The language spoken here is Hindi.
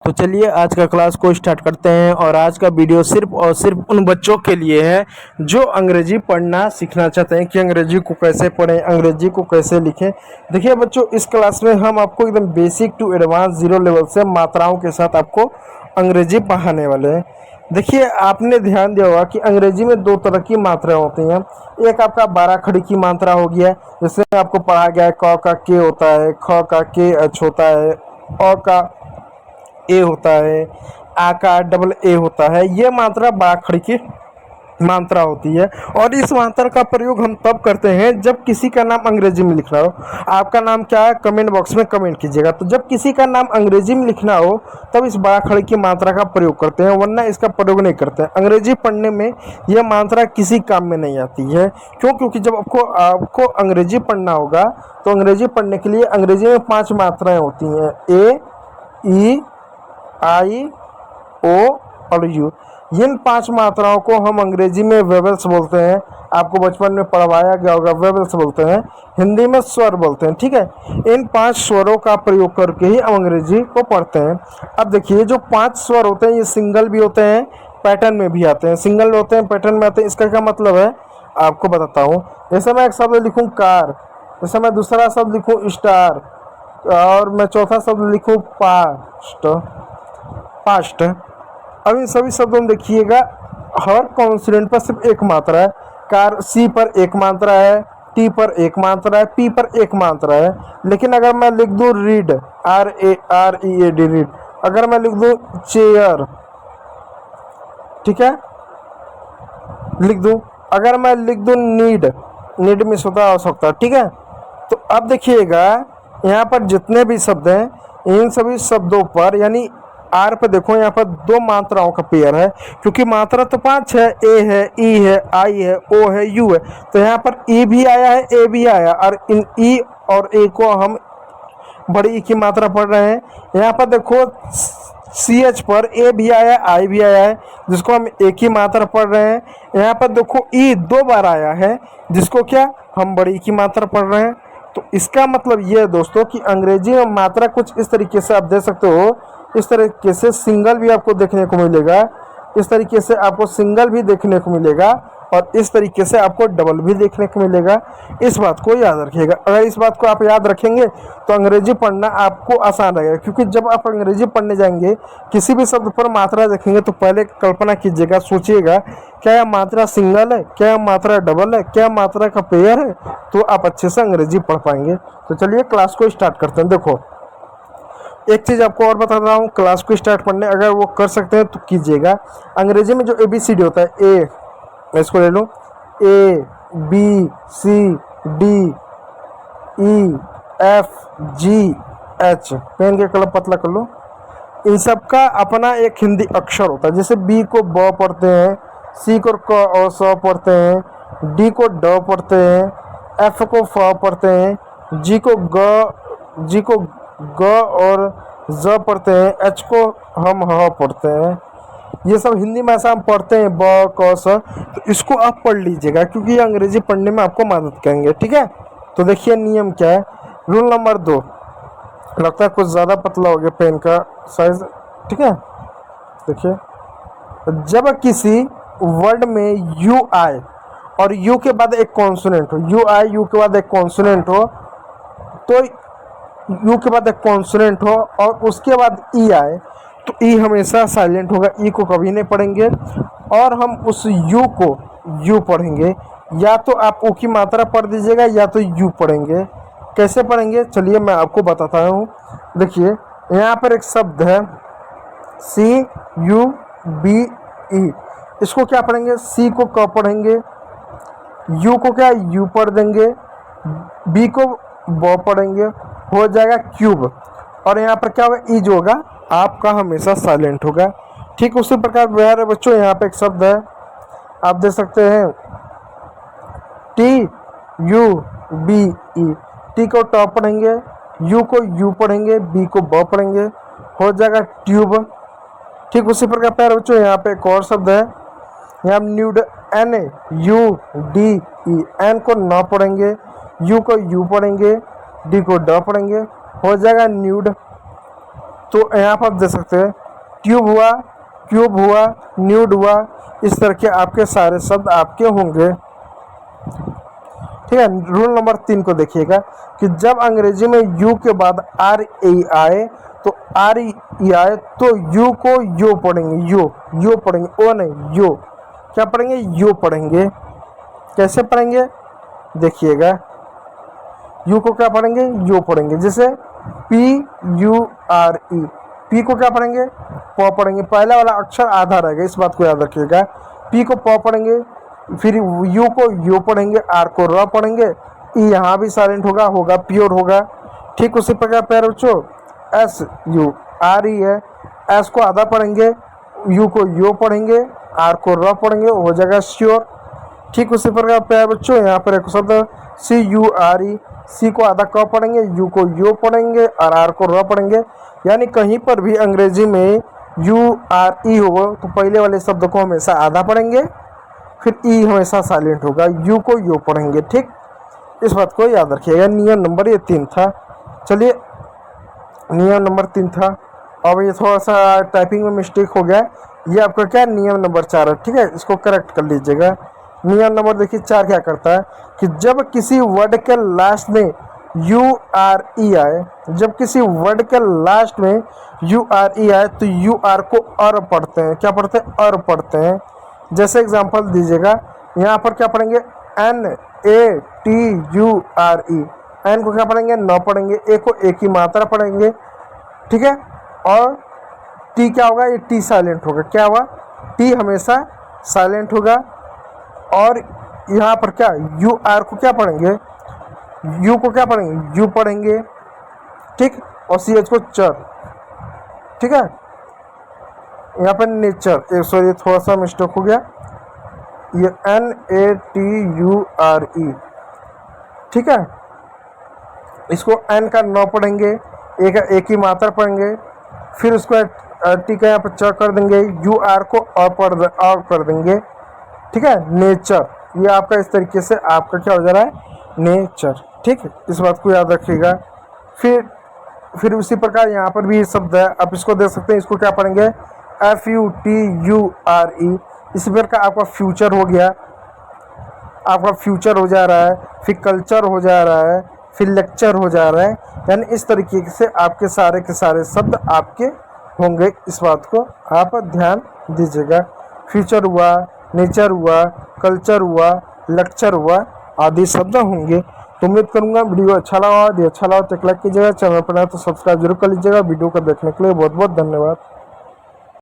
तो चलिए आज का क्लास को स्टार्ट करते हैं। और आज का वीडियो सिर्फ और सिर्फ उन बच्चों के लिए है जो अंग्रेजी पढ़ना सीखना चाहते हैं कि अंग्रेजी को कैसे पढ़ें, अंग्रेजी को कैसे लिखें। देखिए बच्चों, इस क्लास में हम आपको एकदम basic to advance zero level से मात्राओं के साथ आपको अंग्रेजी पढ़ाने वाले हैं। देखिए, आपने ध्यान दिया होगा कि अंग्रेजी में दो तरह की मात्राएं होती हैं। एक आपका 12 खड़ी की मात्रा हो गया, जिसमें आपको पढ़ा गया है क का के होता है, ख का के एच होता है, अ का ए होता है, आ का डबल ए होता है। ये मात्रा बाखड़ी की मात्रा होती है। और इस मात्रा का प्रयोग हम तब करते हैं जब किसी का नाम अंग्रेजी में लिखना हो। आपका नाम क्या है, कमेंट बॉक्स में कमेंट कीजिएगा। तो जब किसी का नाम अंग्रेजी में लिखना हो तब इस बाखड़ी की मात्रा का प्रयोग करते हैं, वरना इसका प्रयोग नहीं करते हैं। अंग्रेजी पढ़ने में यह मात्रा किसी काम में नहीं आती है। क्यों? क्योंकि जब आपको अंग्रेजी पढ़ना होगा तो अंग्रेजी पढ़ने के लिए अंग्रेजी में 5 मात्राएं होती हैं, ए, ई, आई, ओ और यू। इन 5 मात्राओं को हम अंग्रेजी में वेवल्स बोलते हैं। आपको बचपन में पढ़वाया गया होगा, वेवल्स बोलते हैं। हिंदी में स्वर बोलते हैं। ठीक है, इन 5 स्वरों का प्रयोग करके ही हम अंग्रेजी को पढ़ते हैं। अब देखिए, जो 5 स्वर होते हैं ये सिंगल भी होते हैं, पैटर्न में भी आते हैं। सिंगल होते हैं, पैटर्न में आते हैं। इसका क्या मतलब है आपको बताता हूँ। जैसे मैं एक शब्द लिखूँ कार, जैसे मैं दूसरा शब्द लिखूँ स्टार, और मैं चौथा शब्द लिखूँ पास्ट। अब इन सभी शब्दों में देखिएगा हर कॉन्सोनेंट पर सिर्फ एक मात्रा है। कार सी पर एक मात्रा है, टी पर एक मात्रा है, पी पर एक मात्रा है। लेकिन अगर मैं लिख दूं रीड, RAREAD रीड, अगर मैं लिख दूं चेयर, ठीक है, लिख दूं, अगर मैं लिख दूं नीड मिस होता है आवश्यकता। ठीक है, तो अब देखिएगा यहाँ पर जितने भी शब्द हैं इन सभी शब्दों पर, यानी आर पे देखो, यहाँ पर 2 मात्राओं का पेयर है। क्योंकि मात्रा तो 5 है, ए है, ई है, आई है, ओ है, यू है। तो यहाँ पर ई भी आया है, ए भी आया, और इन ई और ए को हम बड़ी ई की मात्रा पढ़ रहे हैं। यहाँ पर देखो CH पर ए भी आया, आई भी आया है, जिसको हम एक ही मात्रा पढ़ रहे हैं। यहाँ पर देखो ई 2 बार आया है, जिसको क्या हम बड़ी ई की मात्रा पढ़ रहे हैं। तो इसका मतलब ये है दोस्तों कि अंग्रेजी में मात्रा कुछ इस तरीके से आप दे सकते हो। इस तरीके से सिंगल भी आपको देखने को मिलेगा, इस तरीके से आपको सिंगल भी देखने को मिलेगा, और इस तरीके से आपको डबल भी देखने को मिलेगा। इस बात को याद रखिएगा। अगर इस बात को आप याद रखेंगे तो अंग्रेजी पढ़ना आपको आसान रहेगा। क्योंकि जब आप अंग्रेजी पढ़ने जाएंगे, किसी भी शब्द पर मात्रा देखेंगे तो पहले कल्पना कीजिएगा, सोचिएगा क्या यह मात्रा सिंगल है, क्या यह मात्रा डबल है, क्या मात्रा का पेयर है, तो आप अच्छे से अंग्रेजी पढ़ पाएंगे। तो चलिए क्लास को स्टार्ट करते हैं। देखो, एक चीज़ आपको और बता रहा हूँ, क्लास को स्टार्ट पढ़ने अगर वो कर सकते हैं तो कीजिएगा। अंग्रेजी में जो ABCD होता है, ए, मैं इसको ले लूँ, ABCDEFG, पेन के कलम पतला कर लो। इन सब का अपना एक हिंदी अक्षर होता है। जैसे B को ब पढ़ते हैं, C को क और स पढ़ते हैं, D को ड पढ़ते हैं, F को फ पढ़ते हैं, G को ग और ज पढ़ते हैं, H को हम ह पढ़ते हैं। ये सब हिंदी में ऐसा हम पढ़ते हैं, ब क स। तो इसको आप पढ़ लीजिएगा, क्योंकि ये अंग्रेजी पढ़ने में आपको मदद करेंगे। ठीक है, तो देखिए नियम क्या है। रूल नंबर 2, लगता है कुछ ज़्यादा पतला हो गया पेन का साइज। ठीक है, देखिए, जब किसी वर्ड में यू आए और यू के बाद एक कॉन्सोनेंट हो, यू आए, यू के बाद एक कॉन्सोनेंट हो, तो यू के बाद एक कॉन्सोनेंट हो और उसके बाद ई आए, तो ई हमेशा साइलेंट होगा, ई को कभी नहीं पढ़ेंगे। और हम उस यू को यू पढ़ेंगे। या तो आप ऊ की मात्रा पढ़ दीजिएगा या तो यू पढ़ेंगे। कैसे पढ़ेंगे चलिए मैं आपको बताता हूँ। देखिए, यहाँ पर एक शब्द है CUBE, इसको क्या पढ़ेंगे, सी को क पढ़ेंगे, यू को क्या यू पढ़ देंगे, बी को ब पढ़ेंगे, हो जाएगा क्यूब। और यहाँ पर क्या होगा, ई जो होगा आपका हमेशा साइलेंट होगा। ठीक उसी प्रकार मेरे बच्चों यहाँ पे एक शब्द है, आप देख सकते हैं TUBE, टी को ट पढ़ेंगे, यू को यू पढ़ेंगे, बी को ब पढ़ेंगे, हो जाएगा ट्यूब। ठीक उसी प्रकार प्यारे बच्चों यहाँ पे एक और शब्द है, यहाँ न्यूड, NAUDE, एन को न पढ़ेंगे, यू को यू पढ़ेंगे, डी को ड पढ़ेंगे, हो जाएगा न्यूड। तो यहाँ पर आप देख सकते हैं ट्यूब हुआ, क्यूब हुआ, न्यूड हुआ, इस तरह के आपके सारे शब्द आपके होंगे। ठीक है। रूल नंबर 3 को देखिएगा कि जब अंग्रेजी में यू के बाद आर ई आए तो आर ई आए तो यू को यो पढ़ेंगे, यो पढ़ेंगे, ओ नहीं यो, क्या पढ़ेंगे, यो पढ़ेंगे। कैसे पढ़ेंगे देखिएगा, यू को क्या पढ़ेंगे, यो पढ़ेंगे। जैसे पी यू आर ई, पी को क्या पढ़ेंगे, प पढ़ेंगे। पहला वाला अक्षर आधा रहेगा, इस बात को याद रखिएगा। पी को प पढ़ेंगे, फिर यू को यो पढ़ेंगे, आर को र पढ़ेंगे, ई यहाँ भी साइलेंट होगा प्योर होगा। ठीक उसी प्रकार प्यारे बच्चों एस यू आर ई है, एस को आधा पढ़ेंगे, यू को यो पढ़ेंगे, आर को र पढ़ेंगे, हो जाएगा श्योर। ठीक उसी प्रकार प्यारे बच्चों यहाँ पर एक शब्द सी यू आर ई, सी को आधा क पढ़ेंगे, यू को यो पढ़ेंगे और आर को र पढ़ेंगे। यानी कहीं पर भी अंग्रेजी में यू आर ई होगा तो पहले वाले शब्द को हमेशा आधा पढ़ेंगे, फिर ई हमेशा साइलेंट होगा, यू को यो पढ़ेंगे। ठीक, इस बात को याद रखिएगा। नियम नंबर ये 3 था। चलिए नियम नंबर 3 था। अब ये थोड़ा सा टाइपिंग में मिस्टेक हो गया, ये आपका क्या नियम नंबर 4 है। ठीक है, इसको करेक्ट कर लीजिएगा। नियम नंबर देखिए 4 क्या करता है कि जब किसी वर्ड के लास्ट में यू आर ई आए, जब किसी वर्ड के लास्ट में यू आर ई आए तो यू आर को अर पढ़ते हैं। क्या पढ़ते हैं, अर पढ़ते हैं। जैसे एग्जांपल दीजिएगा, यहाँ पर क्या पढ़ेंगे, N A T U R E, N को क्या पढ़ेंगे, न पढ़ेंगे, ए को एक ही मात्रा पढ़ेंगे। ठीक है, और टी क्या होगा, ये टी साइलेंट होगा। क्या हुआ, टी हमेशा साइलेंट होगा। और यहाँ पर क्या, यू आर को क्या पढ़ेंगे, यू को क्या पढ़ेंगे, यू पढ़ेंगे। ठीक, और सी एच को चर। ठीक है, यहाँ पर नेचर, सॉरी थोड़ा सा मिस्टेक हो गया, ये N A T U R E. ठीक है, इसको एन का न पढ़ेंगे, ए का एक ही मात्रा पढ़ेंगे, फिर उसको टी का यहाँ पर च कर देंगे, यू आर को अ कर देंगे। ठीक है, नेचर, ये आपका इस तरीके से आपका क्या हो जा रहा है, नेचर। ठीक, इस बात को याद रखिएगा। फिर उसी प्रकार यहाँ पर भी शब्द है, आप इसको देख सकते हैं। इसको क्या पढ़ेंगे, F U T U R ई। इसी प्रकार आपका फ्यूचर हो गया, आपका फ्यूचर हो जा रहा है, फिर कल्चर हो जा रहा है, फिर लेक्चर हो जा रहा है। यानी इस तरीके से आपके सारे के सारे शब्द आपके होंगे। इस बात को आप ध्यान दीजिएगा। फ्यूचर हुआ, नेचर हुआ, कल्चर हुआ, लेक्चर हुआ, आदि शब्द होंगे। तो उम्मीद करूंगा वीडियो अच्छा लगा, यदि अच्छा लगा तो एक लाइक कीजिएगा, चैनल पर नया तो सब्सक्राइब जरूर कर लीजिएगा। वीडियो को देखने के लिए बहुत बहुत धन्यवाद।